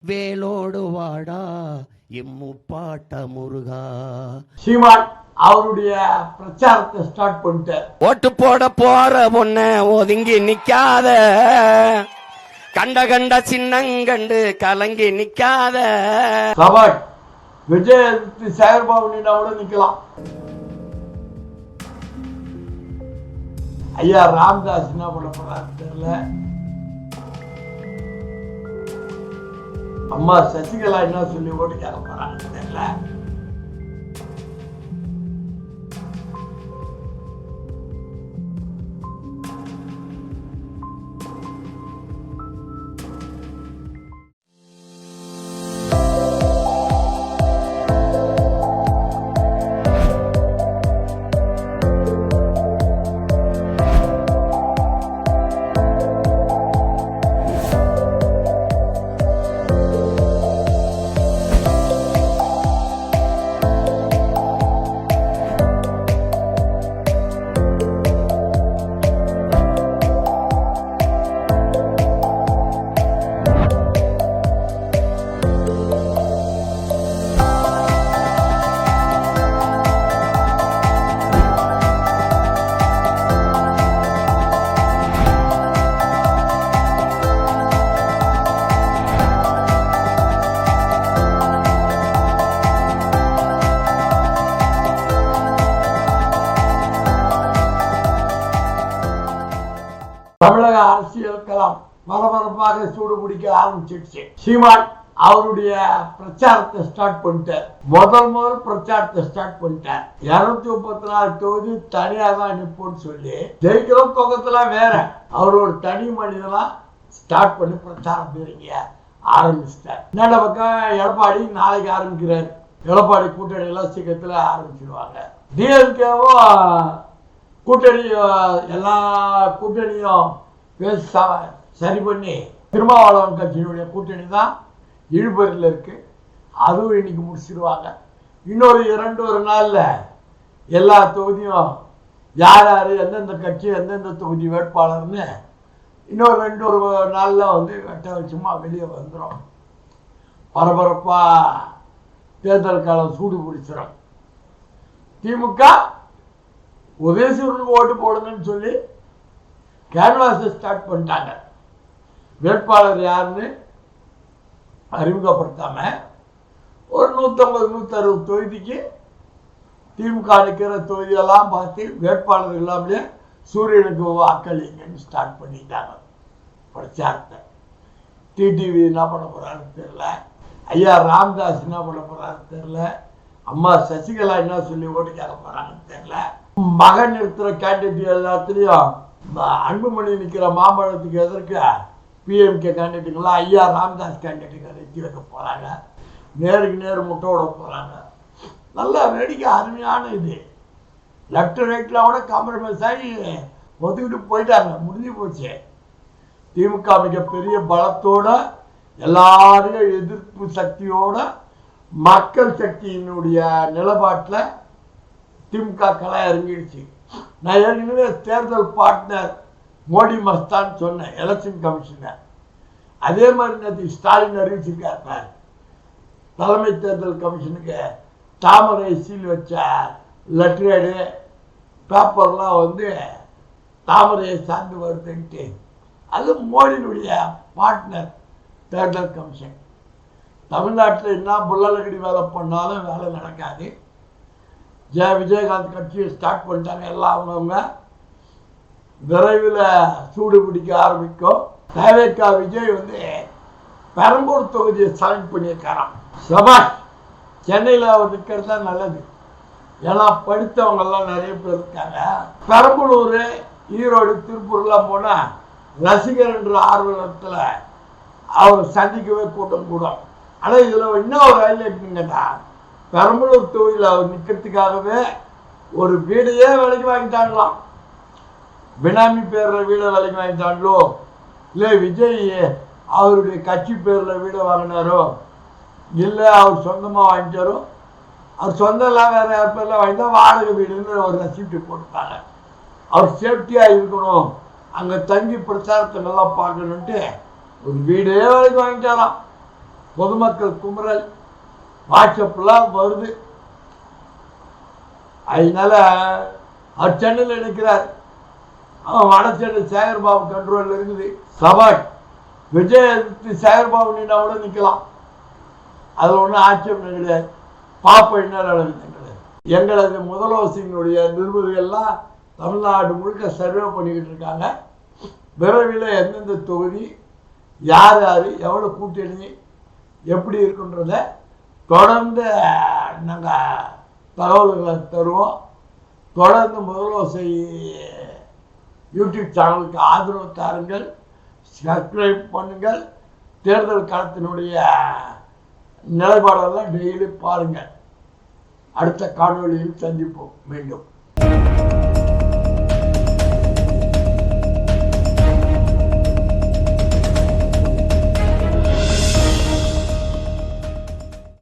வேலோடு வாடா எம்முப்பாட்ட முருகா. சீமான் அவருடைய பிரச்சாரத்தை ஸ்டார்ட் பண்ணிட்டார். ஓட்டு போட போற பொண்ண ஒதுங்கி நிக்காத, கண்ட கண்ட சின்னங்கண்டு கலங்கி நிக்காத. சபாஷ். விஜய் சேகர்பாபு கூட நிக்கலாம். ஐயா ராமதாஸ் என்ன பண்ண போறாரு தெரியல. அம்மா சசிகலா என்ன சொல்லி ஓட்டு கேட்க போறாங்க தெரியல. தமிழக அரசியல் களம் பரபரப்பாக சூடு பிடிக்க ஆரம்பிச்சிடுச்சு. சீமான் அவருடைய பிரச்சாரத்தை ஸ்டார்ட் பண்ணிட்டார். முதல் பிரச்சாரத்தை ஸ்டார்ட் பண்ணிட்டார். 234 தொகுதி தனியாக தான் நிற்போன்னு சொல்லி ஜெயிக்கிறோம் தொகத்தெல்லாம் வேற அவரோட தனி மனிதனா ஸ்டார்ட் பண்ணி பிரச்சாரம் பெருங்க ஆரம்பிச்சிட்டார். இன்னொரு பக்கம் எடப்பாடி நாளைக்கு ஆரம்பிக்கிறார். எடப்பாடி கூட்டணி எல்லாம் சீக்கிரத்துல ஆரம்பிச்சிருவாங்க. டிஎம்கேவும் கூட்டணி எல்லா கூட்டணியும் பேச சரி பண்ணி திருமாவளவன் கட்சியினுடைய கூட்டணி தான் இழுபறியில் இருக்கு. அதுவும் இன்னைக்கு முடிச்சிருவாங்க. இன்னொரு 2 நாள்ல எல்லா தொகுதியும் யார் யார் எந்தெந்த கட்சி எந்தெந்த தொகுதி வேட்பாளர்னு இன்னொரு 2 நாள்ல வெட்ட வச்சுமா வெளியே வந்துடும். பரபரப்பா தேர்தல் காலம் சூடு பிடிச்சிடும். திமுக உதயசூரனுக்கு ஓட்டு போடுங்கன்னு சொல்லி கேன்வாஸை ஸ்டார்ட் பண்ணிட்டாங்க. வேட்பாளர் யாருன்னு அறிமுகப்படுத்தாம ஒரு 150-160 தொகுதிக்கு திமுக நிற்கிற தொகுதியெல்லாம் பார்த்து வேட்பாளர் இல்லாமலே சூரியனுக்கு வாக்களிங்கன்னு ஸ்டார்ட் பண்ணிட்டாங்க பிரச்சாரத்தை. டிடிவி என்ன பண்ண போறாருன்னு தெரியல. ஐயா ராமதாஸ் என்ன பண்ண போறாருன்னு தெரியல. அம்மா சசிகலா என்ன சொல்லி ஓட்டு கேட்க போறாங்கன்னு தெரியல. மகன் இருக்கிற கேண்டிடேட் எல்லாத்துலயும் அன்புமணி நிற்கிற மாம்பழத்துக்கு எதற்கு பிஎம்கே கேண்டிடேட்டுங்களாம் ஐயா ராமதாஸ் கேண்டிடேட்டுங்க நிறுத்தி வைக்க போறாங்க. நேருக்கு நேர் முட்டை விட போறாங்க. நல்லா வேடிக்கை அருமையான இது. லெப்ட் ரைட்ல கூட காம்ப்ரமைஸ் ஆகி ஒத்துக்கிட்டு போயிட்டாங்க. முடிஞ்சு போச்சு. திமுக மிகப்பெரிய பலத்தோட எல்லாரையும் எதிர்ப்பு சக்தியோட மக்கள் சக்தியினுடைய நிலப்பாட்டில் திமுக களை இறங்கிடுச்சு. நான் ஏற்கனவே தேர்தல் பார்ட்னர் மோடி மஸ்தான் சொன்னேன் எலெக்ஷன் கமிஷனர். அதே மாதிரி நேற்று ஸ்டாலின் அறிவிச்சிருக்காரு. தலைமை தேர்தல் கமிஷனுக்கு தாமரை சீல் வச்ச லெட்டரேடு பேப்பர்லாம் தாமரையை சார்ந்து வருதுன்ட்டு. அது மோடியினுடைய பார்ட்னர் தேர்தல் கமிஷன். தமிழ்நாட்டில் என்ன புள்ளலகடி வேலை பண்ணாலும் வேலை நடக்காது. விஜயகாந்த் கட்சியை ஸ்டார்ட் பண்ணிட்டாங்க. எல்லாம் அவங்கவுங்க விரைவில் சூடு பிடிக்க ஆரம்பிக்கும். தேவைக்கா விஜய் பெரம்பூர் தொகுதியை செலக்ட் பண்ணியிருக்காராம். சபாஷ். சென்னையில் அவர் நிற்கிறது தான் நல்லது. ஏன்னா படித்தவங்கெல்லாம் நிறைய பேர் இருக்காங்க. பெரம்பலூர், ஈரோடு, திருப்பூர்லாம் போனால் ரசிகர் என்ற ஆர்வலத்தில் அவர் சந்திக்கவே கூட்டம் கூடும். ஆனால் இதில் இன்னும் ஒரு ஹைலைட்னுங்கடா, பெரம்பலூர் தொகுதியில் அவர் நிற்கிறதுக்காகவே ஒரு வீடையே விலைக்கு வாங்கிட்டாங்களாம். பினாமி பேரில் வீடை விலைக்கு வாங்கிட்டாங்களோ இல்லை விஜய் அவருடைய கட்சி பேரில் வீடை வாங்கினாரோ இல்லை அவர் சொந்தமாக வாங்கிட்டாரோ, அவர் சொந்தம் எல்லாம் வேறு யார் பேரில் வாங்கிட்டா வாடகை வீடுன்னு ஒரு ரெசிப்ட் போட்டுட்டாங்க. அவர் சேஃப்டியாக இருக்கணும், அங்கே தங்கி பிரச்சாரத்தை நல்லா பார்க்கணுன்ட்டு ஒரு வீடே வேலைக்கு வாங்கிட்டாராம். பொதுமக்கள் குமுறல் வாட்ஸ்அப்லாம் வருது. அதனால அவர் சென்னையில் நிற்கிறார், அவன் வட சென்னை சேகர்பாபு கண்ட்ரோலில் இருக்குது. சபாஷ், விஜய் எதிர்த்து சேகர்பாபு நின்னா கூட நிற்கலாம், அதில் ஒன்றும் ஆட்சேபனை கிடையாது. பாப்பா என்ன நடக்குது கிடையாது. எங்களது முதலமைச்சரினுடைய நிருபர்கள்லாம் தமிழ்நாடு முழுக்க சர்வே பண்ணிக்கிட்டு இருக்காங்க. விரைவில் எந்தெந்த தொகுதி யார் யார் எவ்வளோ கூட்டணி எப்படி இருக்குன்றத தொடர்ந்து நாங்கள் தகவல்களை தருவோம். தொடர்ந்து முதலோசை யூடியூப் சேனலுக்கு ஆதரவு தாருங்கள், சப்ஸ்கிரைப் பண்ணுங்கள். தேர்தல் களத்தினுடைய நிலைப்பாடெல்லாம் டெய்லி பாருங்கள். அடுத்த காணொளியில் சந்திப்போம் மீண்டும்.